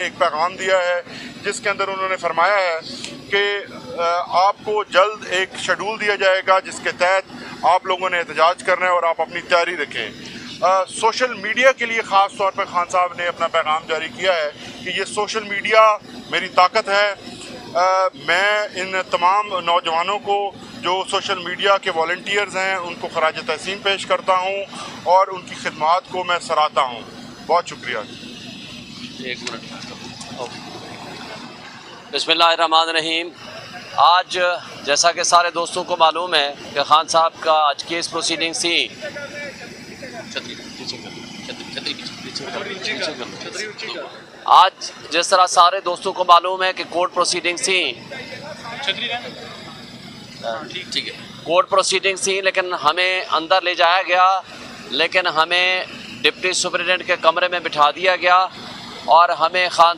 एक पैगाम दिया है जिसके अंदर उन्होंने फरमाया है कि आपको जल्द एक शेड्यूल दिया जाएगा जिसके तहत आप लोगों ने एहतजाज करना है और आप अपनी तैयारी रखें। सोशल मीडिया के लिए ख़ास तौर पर खान साहब ने अपना पैगाम जारी किया है कि ये सोशल मीडिया मेरी ताकत है। मैं इन तमाम नौजवानों को जो सोशल मीडिया के वॉलंटियर्स हैं उनको खराज तहसीन पेश करता हूँ और उनकी खिदमात को मैं सराहता हूँ। बहुत शुक्रिया। एक मिनट। बिस्मिल्लाहिर्रहमानिर्रहीम। आज जैसा कि सारे दोस्तों को मालूम है कि खान साहब का आज केस प्रोसीडिंग थी। आज जिस तरह सारे दोस्तों को मालूम है कि कोर्ट प्रोसीडिंग थी, ठीक है, कोर्ट प्रोसीडिंग थी, लेकिन हमें अंदर ले जाया गया, लेकिन हमें डिप्टी सुपरिटेंडेंट के कमरे में बिठा दिया गया और हमें खान